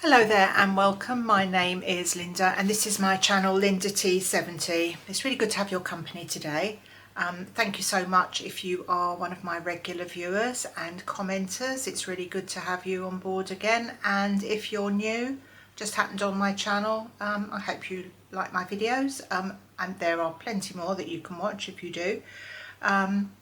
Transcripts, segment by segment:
Hello there and welcome. My name is Linda and this is my channel Linda T70. It's really good to have your company today. Thank you so much if you are one of my regular viewers and commenters. It's really good to have you on board again, and if you're new, just happened on my channel, I hope you like my videos, and there are plenty more that you can watch if you do.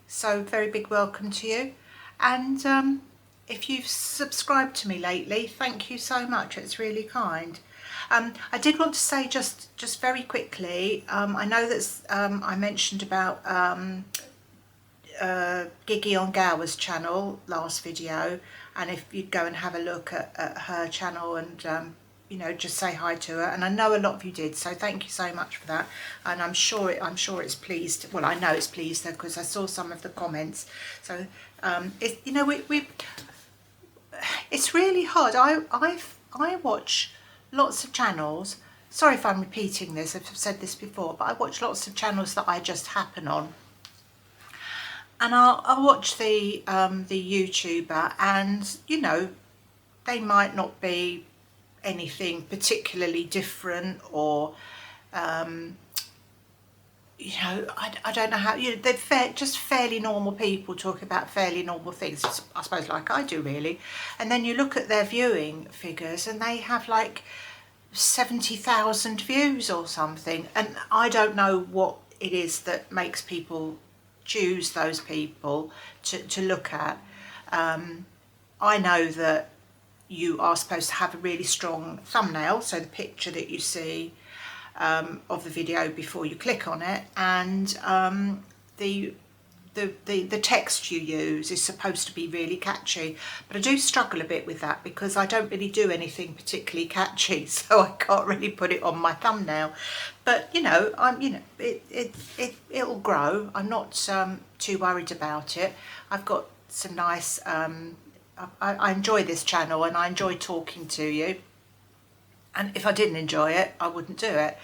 So very big welcome to you, and if you've subscribed to me lately, thank you so much, it's really kind. I did want to say just very quickly, I know that I mentioned about Gigi on Gower's channel last video, and if you'd go and have a look at her channel and you know, just say hi to her, and I know a lot of you did, so thank you so much for that. And I'm sure it's pleased, well, I know it's pleased her because I saw some of the comments. So you know, it's really hard. I watch lots of channels. Sorry if I'm repeating this, I've said this before, but I watch lots of channels that I just happen on. And I'll watch the YouTuber, and you know, they might not be anything particularly different, or you know, I don't know how, you know, they're just fairly normal people talking about fairly normal things, I suppose, like I do really. And then you look at their viewing figures and they have like 70,000 views or something, and I don't know what it is that makes people choose those people to look at. I know that you are supposed to have a really strong thumbnail, so the picture that you see of the video before you click on it, and the text you use is supposed to be really catchy, but I do struggle a bit with that because I don't really do anything particularly catchy, so I can't really put it on my thumbnail. But you know, it'll grow. I'm not too worried about it. I've got some nice I enjoy this channel and I enjoy talking to you, and if I didn't enjoy it I wouldn't do it.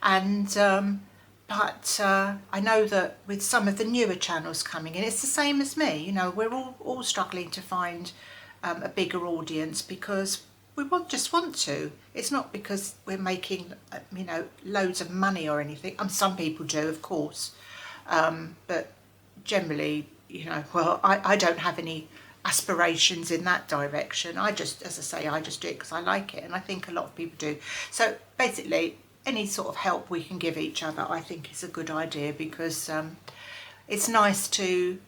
And but I know that with some of the newer channels coming in, it's the same as me, you know, we're all struggling to find a bigger audience because we just want to. It's not because we're making you know, loads of money or anything. Some people do, of course, but generally, you know, well, I don't have any aspirations in that direction. I just, as I say, I just do it because I like it, and I think a lot of people do. So basically, any sort of help we can give each other, I think, is a good idea, because it's nice to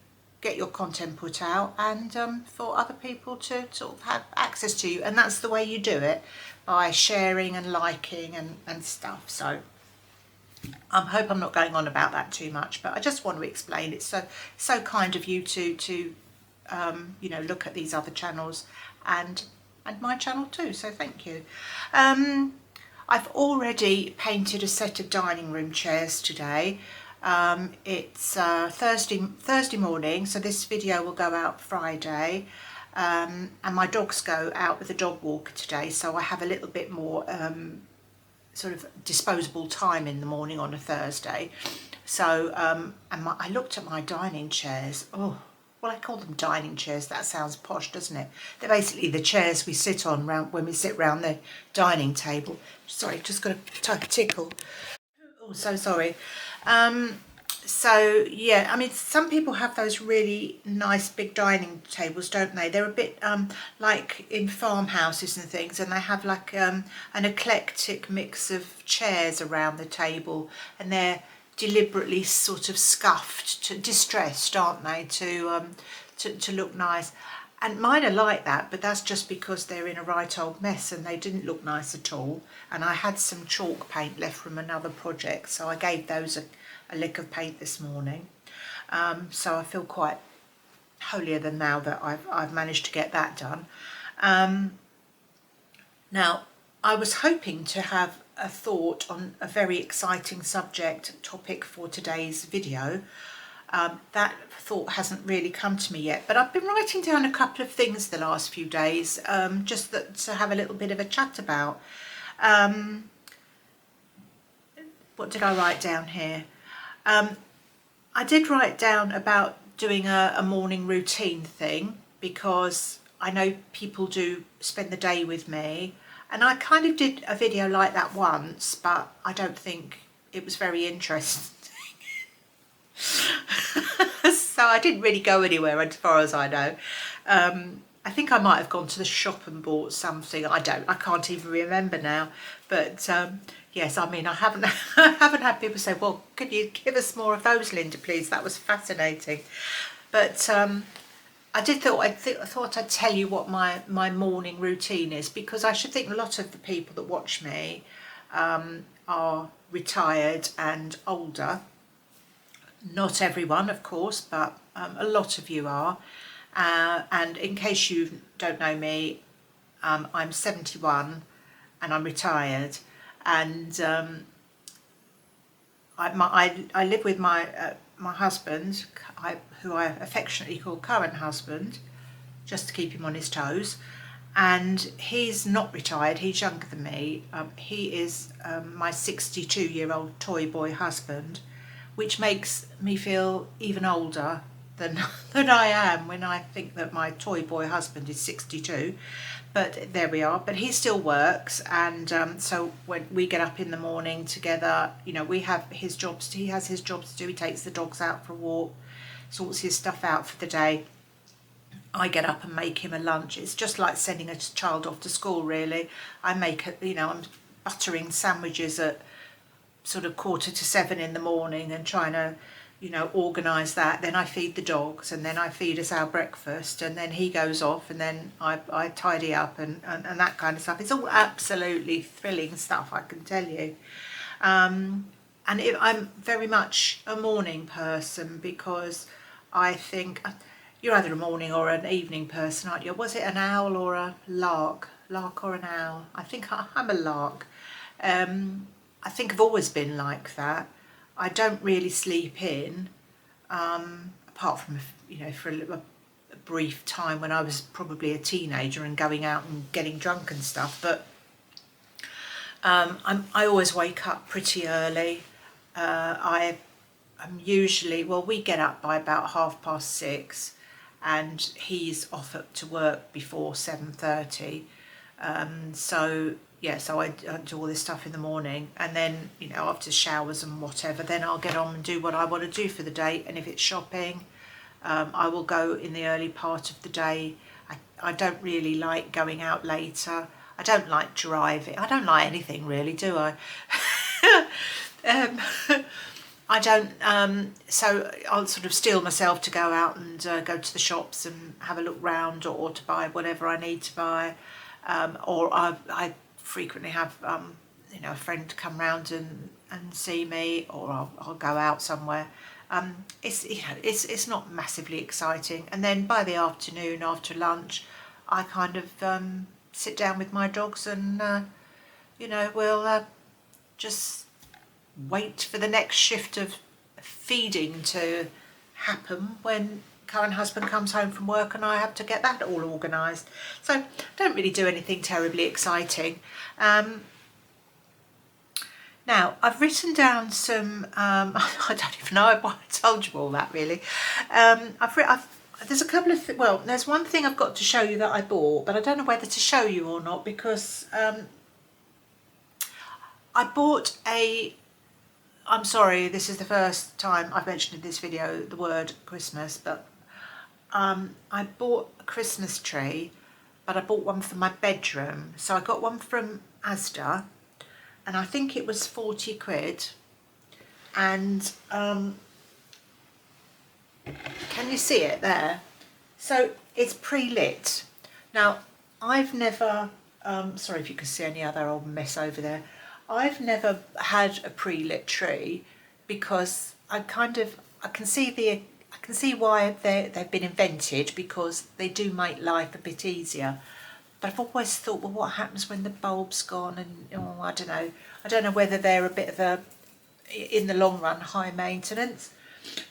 get your content put out, and for other people to sort of have access to you, and that's the way you do it, by sharing and liking and stuff. So I hope I'm not going on about that too much, but I just want to explain. It's so kind of you to you know, look at these other channels and my channel too, so thank you. I've already painted a set of dining room chairs today. It's Thursday morning, so this video will go out Friday, and my dogs go out with a dog walker today, so I have a little bit more sort of disposable time in the morning on a Thursday. So I looked at my dining chairs. Oh, well, I call them dining chairs. That sounds posh, doesn't it? They're basically the chairs we sit on when we sit round the dining table. Sorry, just got to take a tickle. Oh, so sorry. So yeah, I mean, some people have those really nice big dining tables, don't they? They're a bit like in farmhouses and things, and they have like an eclectic mix of chairs around the table, and they're deliberately sort of scuffed, distressed, aren't they, to look nice. And mine are like that, but that's just because they're in a right old mess and they didn't look nice at all. And I had some chalk paint left from another project, so I gave those a lick of paint this morning. So I feel quite holier than thou that I've managed to get that done. Now, I was hoping to have a thought on a very exciting topic for today's video. That thought hasn't really come to me yet, but I've been writing down a couple of things the last few days, just to have a little bit of a chat about. What did I write down here? I did write down about doing a morning routine thing, because I know people do spend the day with me, And I kind of did a video like that once, but I don't think it was very interesting. So I didn't really go anywhere as far as I know. I think I might have gone to the shop and bought something. I can't even remember now. But yes, I mean, I haven't had people say, well, could you give us more of those, Linda, please? That was fascinating. But I thought I'd tell you what my morning routine is, because I should think a lot of the people that watch me are retired and older. Not everyone, of course, but a lot of you are. And in case you don't know me, I'm 71 and I'm retired, and I live with my husband, who I affectionately call current husband, just to keep him on his toes. And he's not retired, he's younger than me. He is my 62-year-old toy boy husband, which makes me feel even older than I am when I think that my toy boy husband is 62. But there we are. But he still works, and so when we get up in the morning together, you know, we have his jobs. He has his jobs to do. He takes the dogs out for a walk, sorts his stuff out for the day. I get up and make him a lunch. It's just like sending a child off to school, really. I make it, you know, I'm buttering sandwiches at sort of 6:45 in the morning and trying to, you know, organise that. Then I feed the dogs, and then I feed us our breakfast, and then he goes off, and then I tidy up and that kind of stuff. It's all absolutely thrilling stuff, I can tell you. And I'm very much a morning person, because I think you're either a morning or an evening person, aren't you? Was it an owl or a lark? Lark or an owl? I think I'm a lark. I think I've always been like that. I don't really sleep in, apart from, you know, for a brief time when I was probably a teenager and going out and getting drunk and stuff. But I always wake up pretty early. I'm usually, well, we get up by about 6:30, and he's off to work before 7:30. So yeah, so I do all this stuff in the morning, and then, you know, after showers and whatever, then I'll get on and do what I want to do for the day. And if it's shopping, I will go in the early part of the day. I don't really like going out later. I don't like driving. I don't like anything really, do I? I don't, so I'll sort of steel myself to go out and go to the shops and have a look round, or to buy whatever I need to buy. Or I frequently have, you know, a friend come round and see me, or I'll go out somewhere. It's, you know, it's not massively exciting. And then by the afternoon, after lunch, I kind of sit down with my dogs and, you know, we'll just wait for the next shift of feeding to happen when current husband comes home from work, and I have to get that all organised. So don't really do anything terribly exciting. Now, I've written down some, I don't even know why I told you all that, really. There's a couple of, well, there's one thing I've got to show you that I bought, but I don't know whether to show you or not, because I bought I'm sorry, this is the first time I've mentioned in this video the word Christmas, but I bought a Christmas tree, but I bought one for my bedroom. So I got one from Asda, and I think it was 40 quid. And can you see it there? So it's pre-lit. Now, I've never, sorry if you can see any other old mess over there. I've never had a pre-lit tree, because I can see why they've been invented, because they do make life a bit easier. But I've always thought, well, what happens when the bulb's gone? And I don't know whether they're a bit of a, in the long run, high maintenance.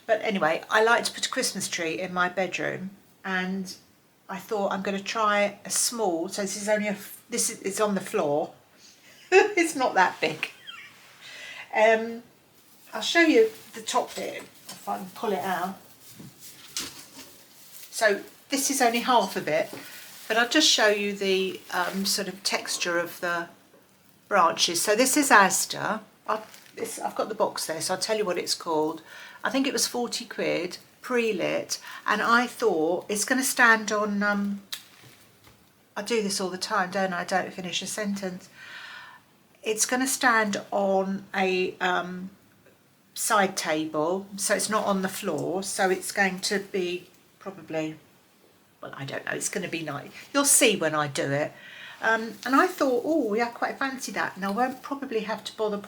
But anyway, I like to put a Christmas tree in my bedroom, and I thought I'm going to try a small. So this is only it's on the floor. It's not that big. I'll show you the top bit if I can pull it out. So this is only half of it, But I'll just show you the sort of texture of the branches. So this is Asda. I've got the box there, so I'll tell you what it's called. I think it was 40 quid, pre-lit, and I thought it's going to stand on, I do this all the time, don't I? I don't finish a sentence. It's going to stand on a side table, so it's not on the floor, so it's going to be probably, well, I don't know, it's going to be nice. You'll see when I do it. And I thought, oh, yeah, I quite fancy that. And I won't probably have to bother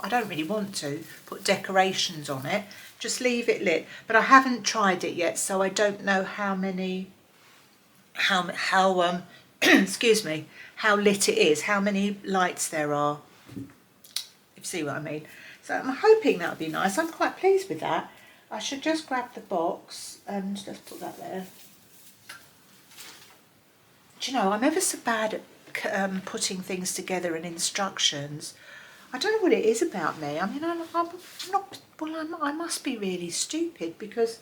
I don't really want to put decorations on it. Just leave it lit. But I haven't tried it yet, so I don't know how excuse me, how lit it is, how many lights there are. If you see what I mean. So I'm hoping that'll be nice. I'm quite pleased with that. I should just grab the box and let's put that there. Do you know, I'm ever so bad at putting things together and instructions. I don't know what it is about me. I mean, I'm not, well, I must be really stupid because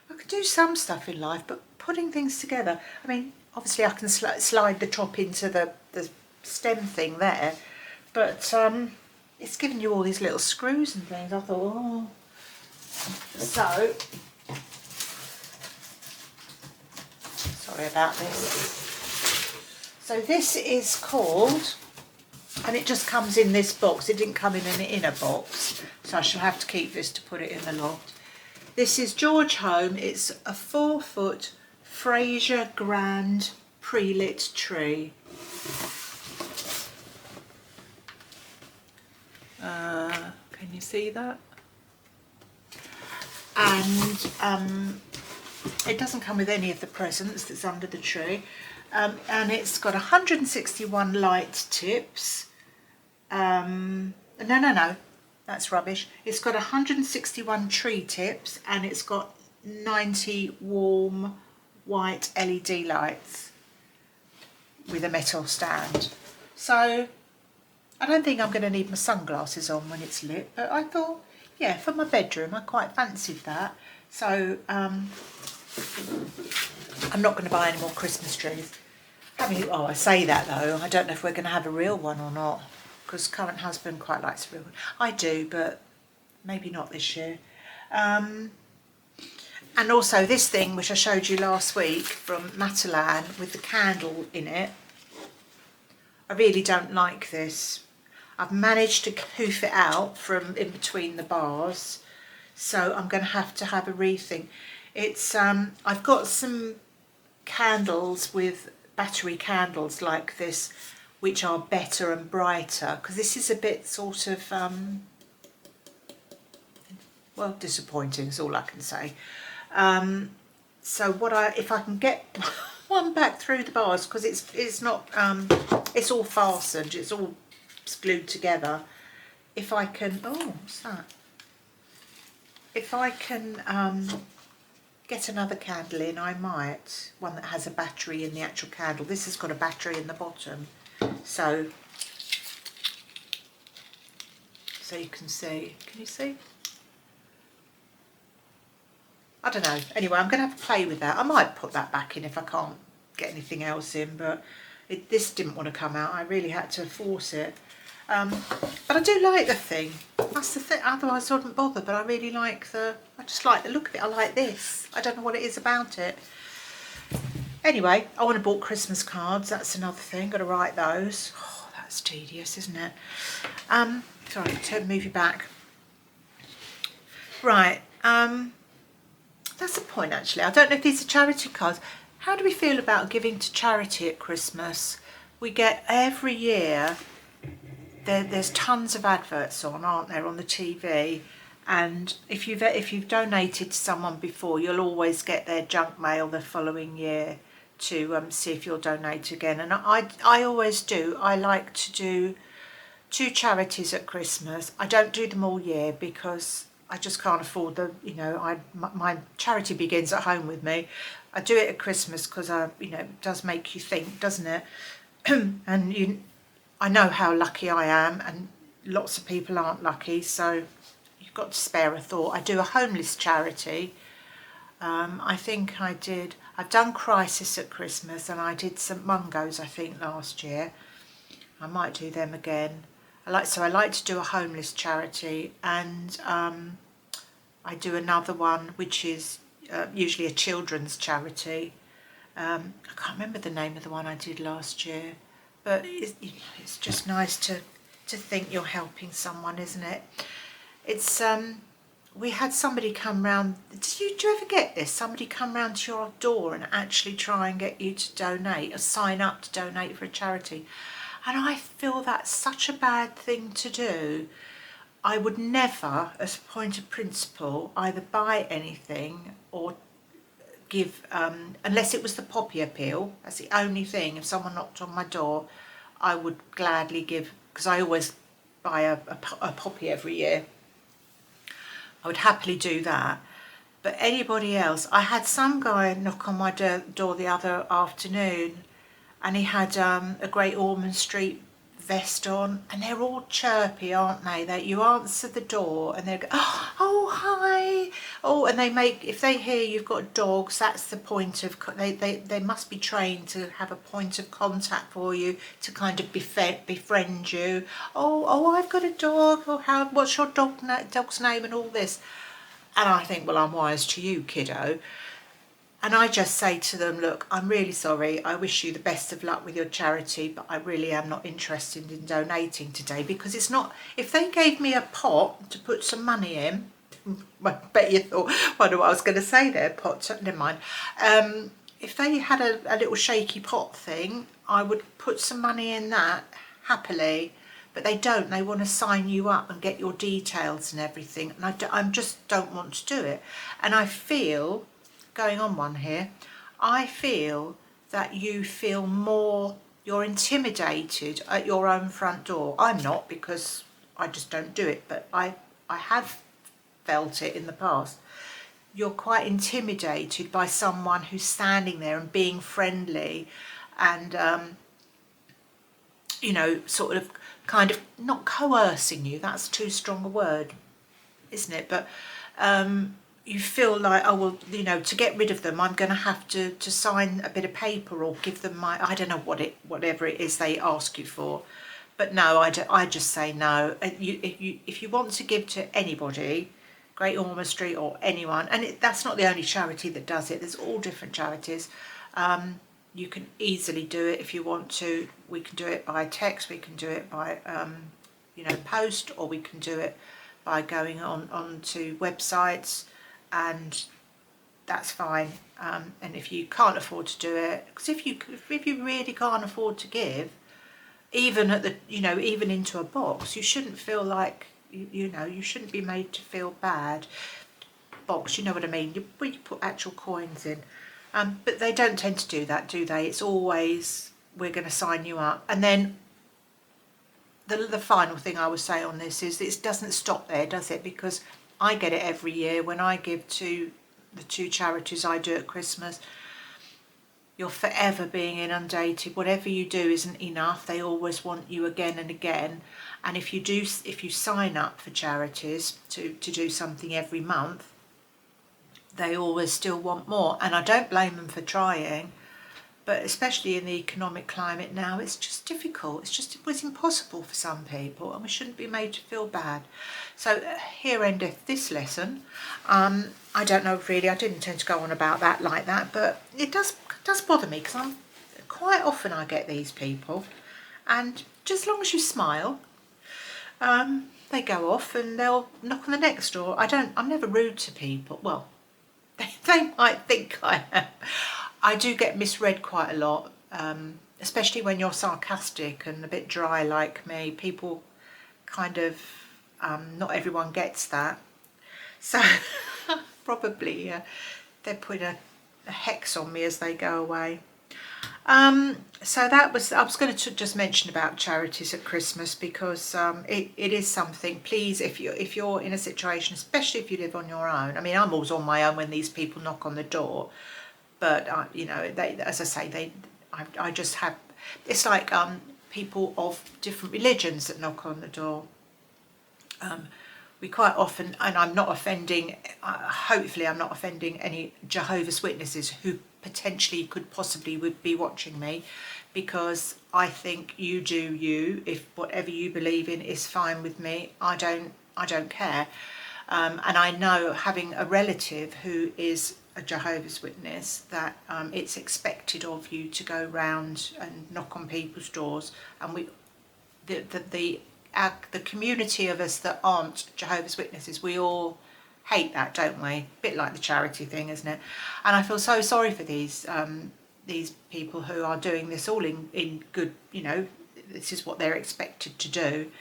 I could do some stuff in life, but putting things together, I mean, obviously I can slide the top into the stem thing there, but it's giving you all these little screws and things. I thought, oh. So, sorry about this. So this is called, and it just comes in this box. It didn't come in an inner box, so I shall have to keep this to put it in the loft. This is George Home. It's a 4-foot Fraser Grand pre-lit tree. Can you see that? And it doesn't come with any of the presents that's under the tree. And it's got 161 light tips. No, that's rubbish. It's got 161 tree tips and it's got 90 warm white LED lights with a metal stand. So I don't think I'm going to need my sunglasses on when it's lit, but I thought, yeah, for my bedroom, I quite fancied that. So I'm not going to buy any more Christmas trees. I say that though, I don't know if we're going to have a real one or not, because current husband quite likes a real one. I do, but maybe not this year. And also this thing, which I showed you last week from Matalan with the candle in it. I really don't like this. I've managed to hoof it out from in between the bars, so I'm going to have a rethink. It's I've got some candles with battery candles like this, which are better and brighter, because this is a bit sort of well, disappointing is all I can say. So if I can get one back through the bars, because it's not it's all fastened, it's all glued together. If I can, oh, what's that? If I can get another candle in, I might. One that has a battery in the actual candle. This has got a battery in the bottom, so you can see. Can you see? I don't know. Anyway, I'm going to have to play with that. I might put that back in if I can't get anything else in, but this didn't want to come out. I really had to force it. But I do like the thing. That's the thing. Otherwise I wouldn't bother, but I really like I just like the look of it. I like this. I don't know what it is about it. Anyway, I want to bought Christmas cards. That's another thing. Got to write those. Oh, that's tedious, isn't it? Sorry, move you back. Right. That's the point, actually. I don't know if these are charity cards. How do we feel about giving to charity at Christmas? We get every year, there's tons of adverts on, aren't there, on the TV? And if you've donated to someone before, you'll always get their junk mail the following year to see if you'll donate again. And I always do. I like to do 2 charities at Christmas. I don't do them all year because I just can't afford my charity begins at home with me. I do it at Christmas because it does make you think, doesn't it? And I know how lucky I am, and lots of people aren't lucky, so you've got to spare a thought. I do a homeless charity. I think I did I've done Crisis at Christmas, and I did St Mungo's, I think, last year. I might do them again. I like to do a homeless charity, and I do another one which is usually a children's charity. I can't remember the name of the one I did last year, but it's just nice to think you're helping someone, isn't it? It's we had somebody come round. Do you ever get this? Somebody come round to your door and actually try and get you to donate or sign up to donate for a charity. And I feel that's such a bad thing to do. I would never, as a point of principle, either buy anything or give, unless it was the poppy appeal. That's the only thing. If someone knocked on my door, I would gladly give, because I always buy a poppy every year. I would happily do that. But anybody else, I had some guy knock on my door the other afternoon, and he had a Great Ormond Street vest on, and they're all chirpy, aren't they? You answer the door and they go, oh hi, oh, and they make, if they hear you've got dogs, that's the point of, they must be trained to have a point of contact for you, to kind of befriend you. Oh, I've got a dog, or what's your dog's name, and all this. And I think, well, I'm wise to you, kiddo. And I just say to them, look, I'm really sorry. I wish you the best of luck with your charity, but I really am not interested in donating today, because it's not, if they gave me a pot to put some money in, I bet you thought, wonder what I was going to say there, pot, never mind. If they had a little shaky pot thing, I would put some money in that happily, but they don't. They want to sign you up and get your details and everything. And I just don't want to do it. And I feel, going on one here, I feel that you feel more, you're intimidated at your own front door. I'm not, because I just don't do it, but I have felt it in the past. You're quite intimidated by someone who's standing there and being friendly and you know, sort of kind of not coercing you, that's too strong a word, isn't it? But you feel like, oh well, you know, to get rid of them, I'm going to have to sign a bit of paper or give them my, I don't know whatever it is they ask you for. But no, I just say no. If you want to give to anybody, Great Ormond Street or anyone, and that's not the only charity that does it. There's all different charities. You can easily do it if you want to. We can do it by text. We can do it by you know, post, or we can do it by going on to websites. And that's fine. And if you can't afford to do it, because if you really can't afford to give, even at the, you know, even into a box, you shouldn't feel like, you know, you shouldn't be made to feel bad. Box, you know what I mean? You put actual coins in, but they don't tend to do that, do they? It's always, we're going to sign you up. And then the final thing I would say on this is, it doesn't stop there, does it? Because I get it every year when I give to the 2 charities I do at Christmas. You're forever being inundated. Whatever you do isn't enough. They always want you again and again. And if you sign up for charities to do something every month, they always still want more. And I don't blame them for trying, but especially in the economic climate now, it's just difficult. It was impossible for some people, and we shouldn't be made to feel bad. So here endeth this lesson. I don't know really, I didn't intend to go on about that like that, but it does bother me, because quite often I get these people, and just as long as you smile, they go off and they'll knock on the next door. I'm never rude to people. Well, they might think I am. I do get misread quite a lot, especially when you're sarcastic and a bit dry like me. People kind of, not everyone gets that. So probably they put a hex on me as they go away. So that was, I was going to just mention about charities at Christmas, because it is something. Please, if you're in a situation, especially if you live on your own. I mean, I'm always on my own when these people knock on the door. But you know, as I say, I just have. It's like people of different religions that knock on the door. We quite often, and I'm not offending. Hopefully, I'm not offending any Jehovah's Witnesses who potentially could possibly would be watching me, because I think you do you. If whatever you believe in is fine with me, I don't care. And I know, having a relative who is a Jehovah's Witness, that it's expected of you to go round and knock on people's doors, and the community of us that aren't Jehovah's Witnesses, we all hate that, don't we? A bit like the charity thing, isn't it? And I feel so sorry for these people who are doing this all in good, this is what they're expected to do.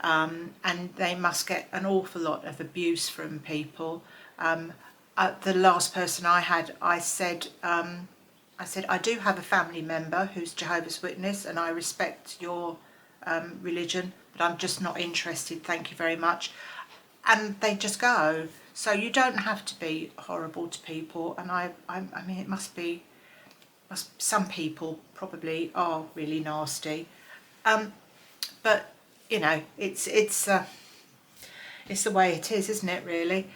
And they must get an awful lot of abuse from people. The last person I had, I said, I do have a family member who's Jehovah's Witness, and I respect your religion, but I'm just not interested, thank you very much. And they just go. So you don't have to be horrible to people. And I mean, it must be, some people probably are really nasty. But it's the way it is, isn't it, really?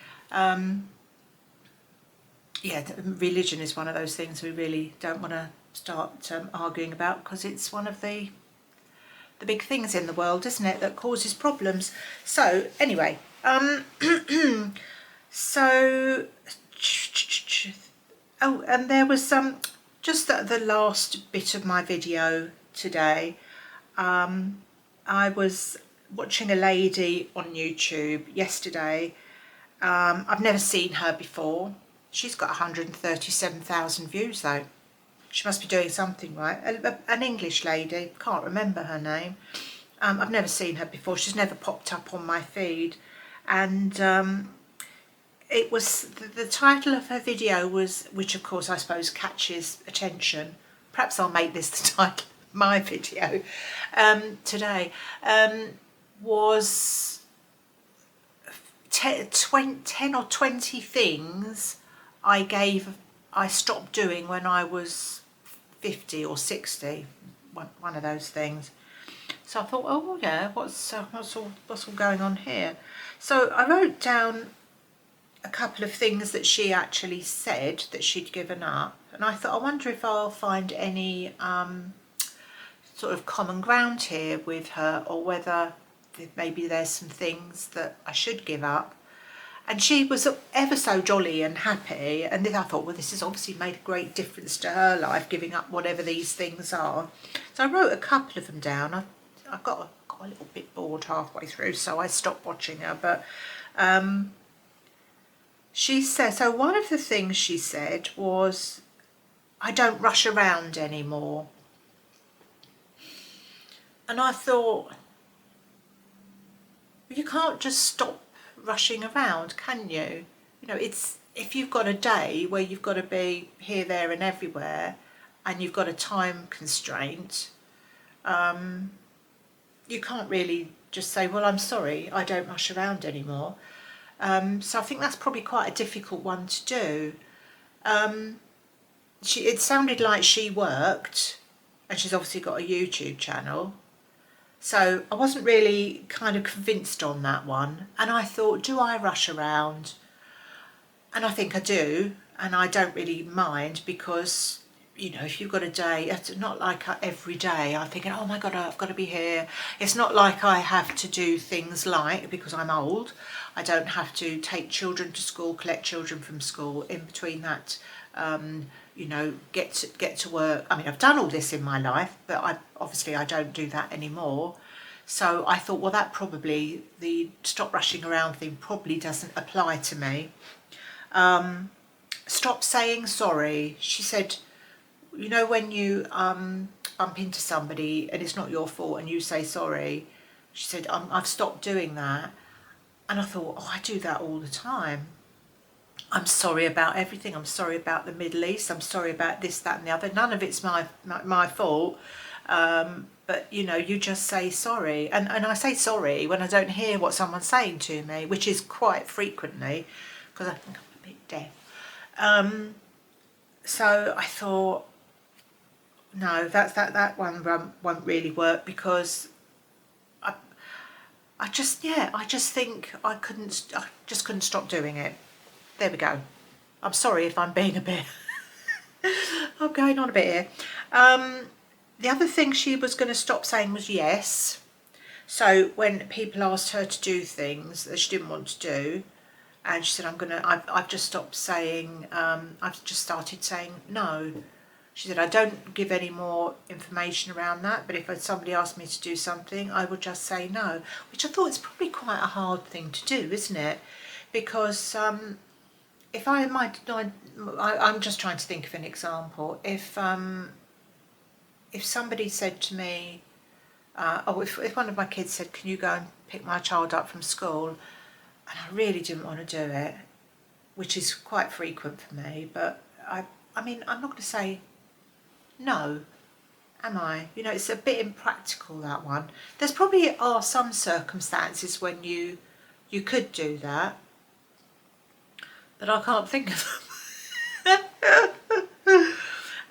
Yeah, religion is one of those things we really don't want to start arguing about, because it's one of the big things in the world, isn't it, that causes problems. So anyway, so and there was just the last bit of my video today. I was watching a lady on YouTube yesterday. I've never seen her before. She's got 137,000 views though. She must be doing something right. An English lady, can't remember her name. I've never seen her before. She's never popped up on my feed. And it was, the title of her video was, which of course I suppose catches attention. Perhaps I'll make this the title of my video today. Was 10 or 20 things I stopped doing when I was 50 or 60, one of those things. So I thought, oh yeah, what's all going on here? So I wrote down a couple of things that she actually said that she'd given up, and I thought, I wonder if I'll find any sort of common ground here with her, or whether maybe there's some things that I should give up. And she was ever so jolly and happy, and then I thought, well, this has obviously made a great difference to her life, giving up whatever these things are. So I wrote a couple of them down. I got a little bit bored halfway through, so I stopped watching her. But she said, so one of the things she said was, I don't rush around anymore. And I thought, you can't just stop rushing around, can you? It's, if you've got a day where you've got to be here, there and everywhere, and you've got a time constraint, you can't really just say, well, I'm sorry, I don't rush around anymore. So I think that's probably quite a difficult one to do. It sounded like she worked, and she's obviously got a YouTube channel. So I wasn't really kind of convinced on that one. And I thought, do I rush around? And I think I do. And I don't really mind, because, if you've got a day, it's not like every day I'm thinking, oh my God, I've got to be here. It's not like I have to do things like, because I'm old, I don't have to take children to school, collect children from school, in between that, get to work. I mean, I've done all this in my life, but obviously I don't do that anymore. So I thought, well, that probably, the stop rushing around thing probably doesn't apply to me. Stop saying sorry. She said, when you bump into somebody and it's not your fault and you say sorry, she said, I've stopped doing that. And I thought, oh, I do that all the time. I'm sorry about everything. I'm sorry about the Middle East. I'm sorry about this, that and the other. None of it's my fault. But, you just say sorry. And I say sorry when I don't hear what someone's saying to me, which is quite frequently, because I think I'm a bit deaf. So I thought, no, that one won't really work, because I just think I just couldn't stop doing it. There we go. I'm sorry if I'm being a bit I'm going on a bit here. The other thing she was going to stop saying was yes. So when people asked her to do things that she didn't want to do, and she said, I've just stopped saying, I've just started saying no. She said, I don't give any more information around that, but if somebody asked me to do something, I would just say no, which I thought is probably quite a hard thing to do, isn't it? Because if I'm just trying to think of an example. If somebody said to me, if one of my kids said, can you go and pick my child up from school, and I really didn't want to do it, which is quite frequent for me, but I mean, I'm not going to say no, am I? You know, it's a bit impractical, that one. There's probably are some circumstances when you could do that, but I can't think of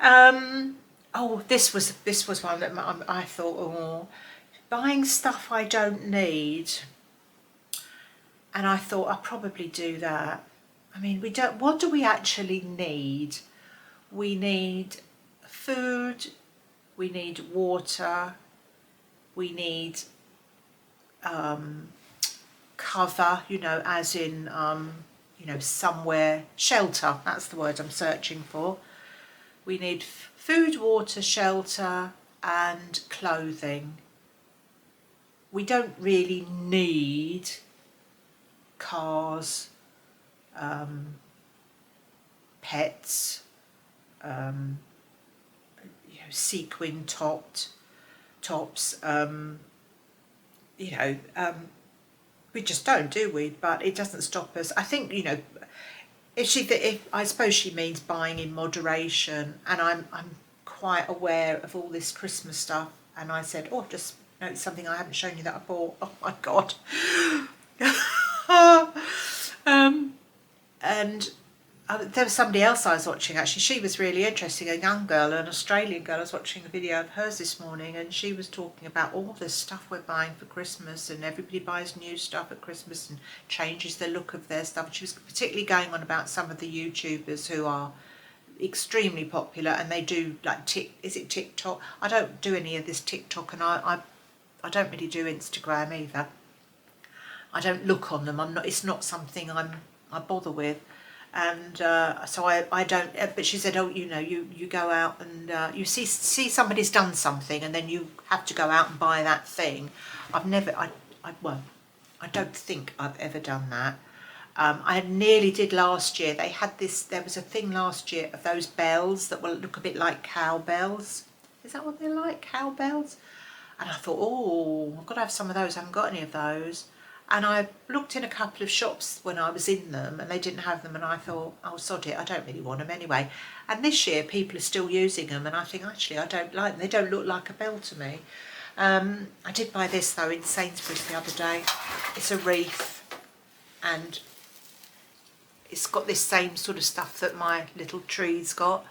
them. Oh, this was one that I thought, oh, buying stuff I don't need. And I thought I'll probably do that. I mean, what do we actually need? We need food, we need water, we need cover, you know, as in, you know, somewhere, shelter, that's the word I'm searching for. We need food, water, shelter and clothing. We don't really need cars, pets, you know, sequin tops, you know, we just don't, do we? But it doesn't stop us. I think, you know, if I suppose she means buying in moderation, and I'm quite aware of all this Christmas stuff, and I said, oh, just notice something I haven't shown you that I bought. Oh my god. And there was somebody else I was watching, actually. She was really interesting, a young girl, an Australian girl. I was watching a video of hers this morning, and she was talking about all the stuff we're buying for Christmas, and everybody buys new stuff at Christmas and changes the look of their stuff. And she was particularly going on about some of the YouTubers who are extremely popular, and they do like is it TikTok? I don't do any of this TikTok, and I don't really do Instagram either. I don't look on them. It's not something I bother with. And so I don't, but she said, oh, you know, you go out and you see somebody's done something, and then you have to go out and buy that thing. Well, I don't think I've ever done that. I nearly did last year. There was a thing last year of those bells that will look a bit like cowbells. Is that what they're like, cowbells? And I thought, oh, I've got to have some of those. I haven't got any of those. And I looked in a couple of shops when I was in them, and they didn't have them, and I thought, oh, sod it, I don't really want them anyway. And this year people are still using them, and I think, actually, I don't like them. They don't look like a bell to me. I did buy this, though, in Sainsbury's the other day. It's a wreath, and it's got this same sort of stuff that my little tree's got,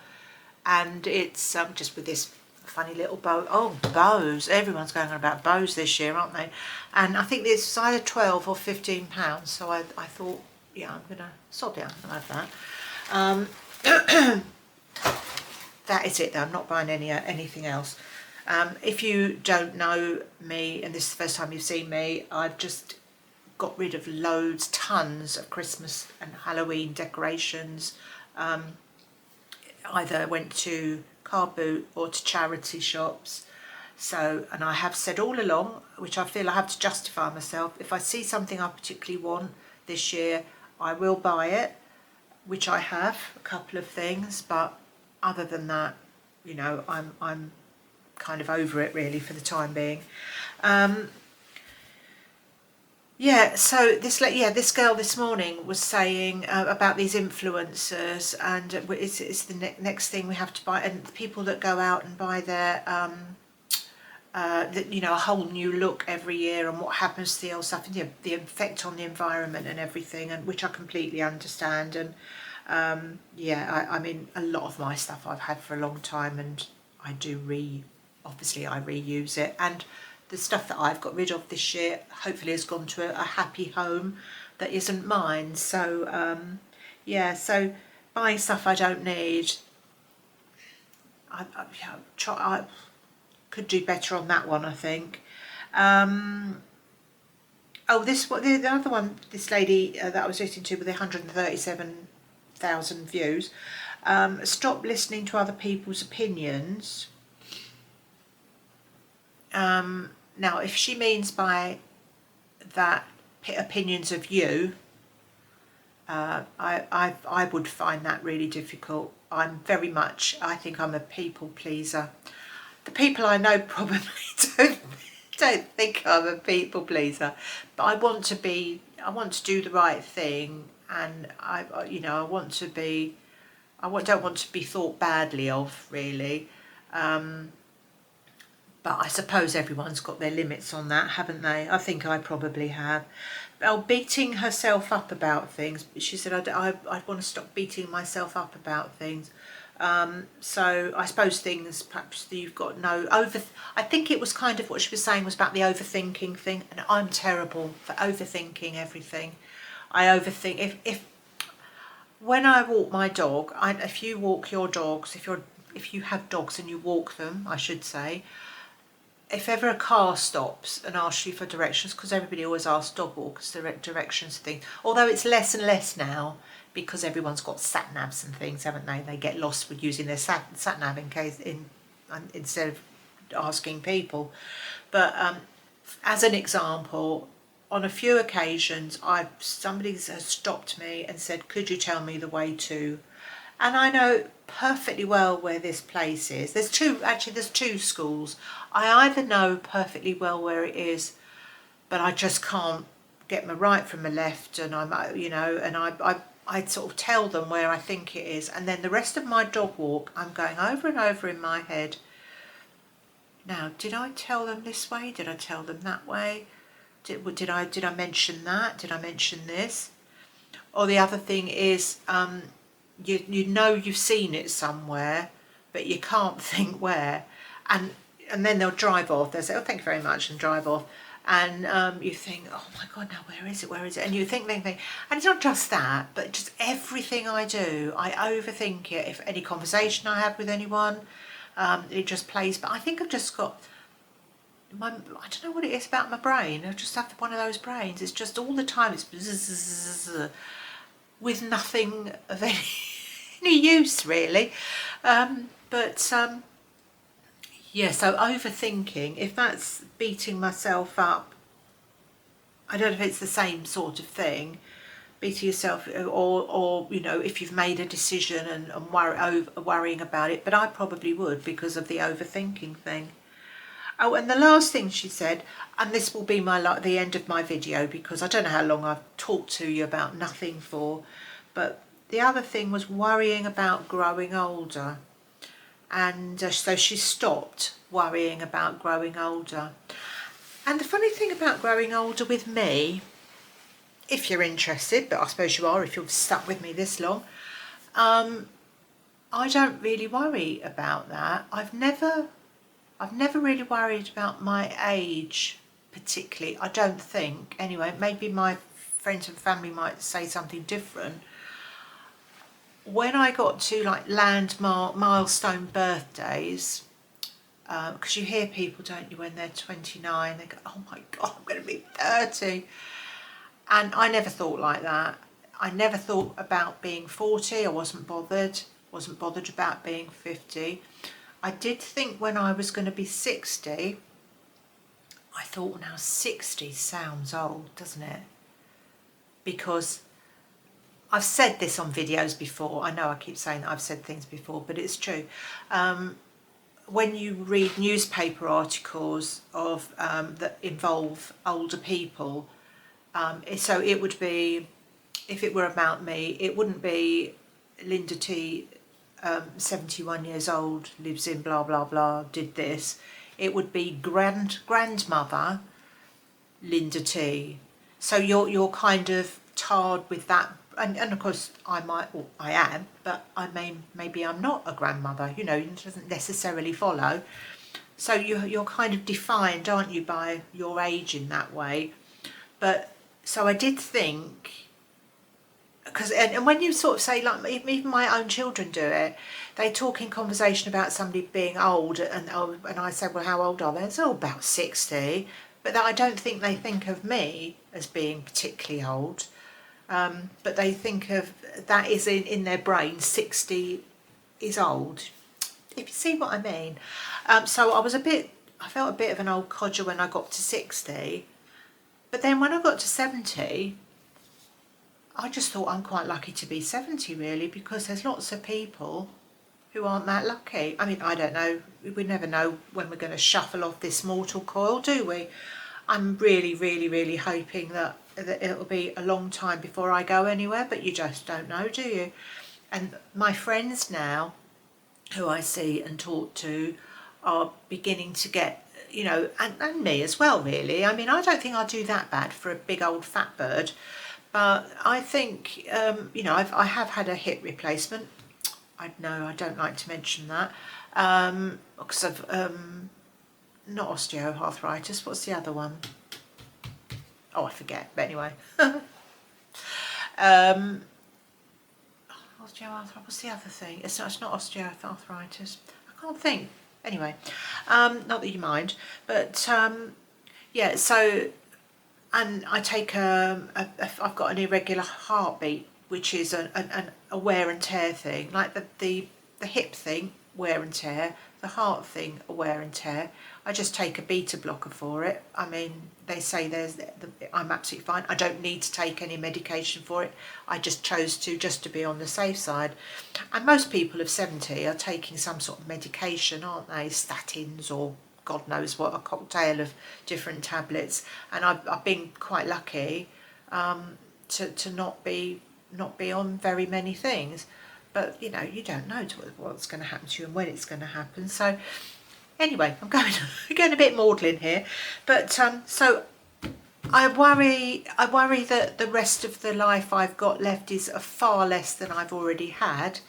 and it's just with this funny little bow. Oh, bows. Everyone's going on about bows this year, aren't they? And I think it's either £12 or £15. So I thought, yeah, I'm going to sod it. I'm going to have that. That is it, though. I'm not buying anything else. If you don't know me, and this is the first time you've seen me, I've just got rid of tons of Christmas and Halloween decorations. Either went to car boot or to charity shops. So, and I have said all along, which I feel I have to justify myself, if I see something I particularly want this year, I will buy it, which I have, a couple of things, but other than that, you know, I'm kind of over it really for the time being. Yeah, so this girl this morning was saying about these influencers, and it's the next thing we have to buy, and the people that go out and buy their you know, a whole new look every year, and what happens to the old stuff, and the effect on the environment and everything, and which I completely understand. And yeah, I mean, a lot of my stuff I've had for a long time, and I do obviously I reuse it, and the stuff that I've got rid of this year hopefully has gone to a happy home that isn't mine. So yeah, so buying stuff I don't need, I could do better on that one, I think. Oh, this one, the other one, this lady that I was listening to with 137,000 views. Stop listening to other people's opinions. Now, if she means by that opinions of you, I would find that really difficult. I think I'm a people pleaser. The people I know probably don't think I'm a people pleaser, but I want to do the right thing, and I don't want to be thought badly of, really. But I suppose everyone's got their limits on that, haven't they? I think I probably have. Beating herself up about things. She said, I want to stop beating myself up about things. So I suppose things perhaps you've got I think it was kind of what she was saying was about the overthinking thing, and I'm terrible for overthinking everything. I overthink. If when I walk my dog, if you walk your dogs, if you have dogs and you walk them, I should say, if ever a car stops and asks you for directions, because everybody always asks dog walkers directions and things, although it's less and less now because everyone's got sat navs and things, haven't they? They get lost with using their sat nav instead of asking people. But as an example, on a few occasions, somebody has stopped me and said, "Could you tell me the way to?" And I know perfectly well where this place is. There's two schools. I either know perfectly well where it is, but I just can't get my right from my left, and I sort of tell them where I think it is, and then the rest of my dog walk, I'm going over and over in my head. Now, did I tell them this way? Did I tell them that way? Did I mention that? Did I mention this? Or the other thing is, you've seen it somewhere, but you can't think where, and then they'll drive off. They'll say, "Oh, thank you very much," and drive off, and you think, "Oh my God, now where is it? And you think, and it's not just that, but just everything I do, I overthink it. If any conversation I have with anyone, it just plays. But I think I've just got I don't know what it is about my brain. I just have one of those brains. It's just all the time it's bzzz, with nothing of any use, really. Yeah, so overthinking, if that's beating myself up, I don't know if it's the same sort of thing, beating yourself, or if you've made a decision and worrying about it, but I probably would, because of the overthinking thing. Oh, and the last thing she said, and this will be the end of my video, because I don't know how long I've talked to you about nothing for, but the other thing was worrying about growing older. And so she stopped worrying about growing older. And the funny thing about growing older with me, if you're interested, but I suppose you are if you've stuck with me this long, I don't really worry about that. I've never really worried about my age particularly, I don't think. Anyway, maybe my friends and family might say something different. When I got to like landmark milestone birthdays, because you hear people, don't you, when they're 29, they go, "Oh my God, I'm going to be 30. And I never thought like that. I never thought about being 40. I wasn't bothered about being 50. I did think when I was going to be 60, I thought, well, now 60 sounds old, doesn't it? Because I've said this on videos before. I know I keep saying that I've said things before, but it's true. When you read newspaper articles that involve older people, so it would be, if it were about me, it wouldn't be Linda T, 71 years old, lives in blah blah blah, did this. It would be grandmother Linda T. So you're kind of tarred with that, and of course I am, but maybe I'm not a grandmother. It doesn't necessarily follow. So you're kind of defined, aren't you, by your age in that way. But so I did think because and when you sort of say, like, even my own children do it, they talk in conversation about somebody being old, and I say, well, how old are they? It's all about 60, but I don't think they think of me as being particularly old, but they think of that is in their brain, 60 is old, if you see what I mean. So I felt a bit of an old codger when I got to 60, but then when I got to 70, I just thought I'm quite lucky to be 70, really, because there's lots of people who aren't that lucky. I mean, I don't know, we never know when we're going to shuffle off this mortal coil, do we? I'm really, really, really hoping that it'll be a long time before I go anywhere, but you just don't know, do you? And my friends now, who I see and talk to, are beginning to get, you know, and me as well, really. I mean, I don't think I'll do that bad for a big old fat bird, but I think, you know, I have had a hip replacement. I know I don't like to mention that, because of not osteoarthritis. What's the other one? Oh, I forget. But anyway, osteoarthritis. What's the other thing? It's not osteoarthritis. I can't think. Anyway, not that you mind, but yeah. So, and I take I've got an irregular heartbeat, which is a wear and tear thing, like the hip thing, wear and tear, the heart thing, a wear and tear. I just take a beta blocker for it. I mean, they say I'm absolutely fine. I don't need to take any medication for it. I just chose to, just to be on the safe side. And most people of 70 are taking some sort of medication, aren't they? Statins or God knows what, a cocktail of different tablets. And I've been quite lucky to not be on very many things. But, you know, you don't know what's going to happen to you and when it's going to happen. So anyway, I'm going a bit maudlin here, but so I worry that the rest of the life I've got left is far less than I've already had,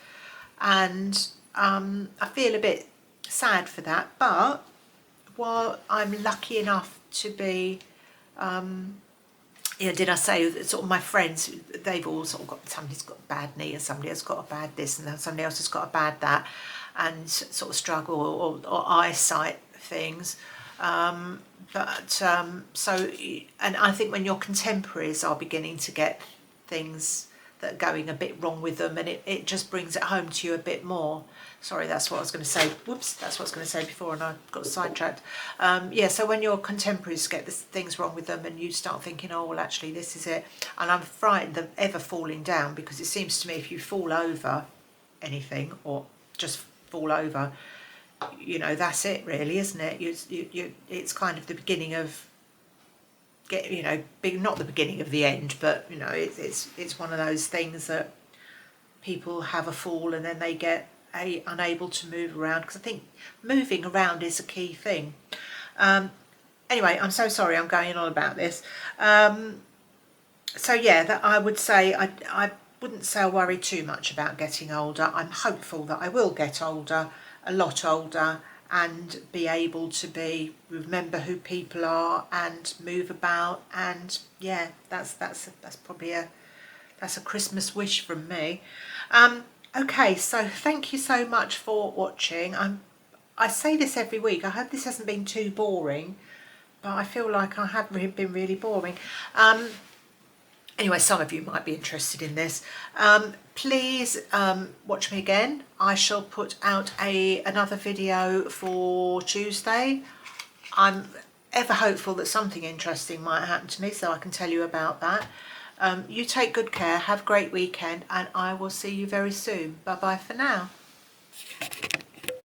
and I feel a bit sad for that. But while I'm lucky enough to be, you know, did I say sort of my friends, they've all sort of got, somebody's got a bad knee and somebody else got a bad this and somebody else has got a bad that, and sort of struggle or eyesight things. So, and I think when your contemporaries are beginning to get things that are going a bit wrong with them, and it just brings it home to you a bit more. Sorry, that's what I was going to say. Whoops, that's what I was going to say before and I got sidetracked. Yeah, so when your contemporaries get things wrong with them and you start thinking, oh, well, actually, this is it. And I'm frightened of ever falling down, because it seems to me if you fall over anything or just fall over, you know, that's it really, isn't it? It's kind of the beginning of, you know, not the beginning of the end, but, you know, it's one of those things that people have a fall and then they get unable to move around, because I think moving around is a key thing. Anyway, I'm so sorry I'm going on about this. So yeah, that I would say I wouldn't say I worry too much about getting older. I'm hopeful that I will get older, a lot older, and be able to remember who people are and move about. And yeah, that's probably a Christmas wish from me. Okay, so thank you so much for watching. I say this every week. I hope this hasn't been too boring, but I feel like I have been really boring. Anyway, some of you might be interested in this. Please watch me again. I shall put out another video for Tuesday. I'm ever hopeful that something interesting might happen to me, so I can tell you about that. You take good care, have a great weekend, and I will see you very soon. Bye bye for now.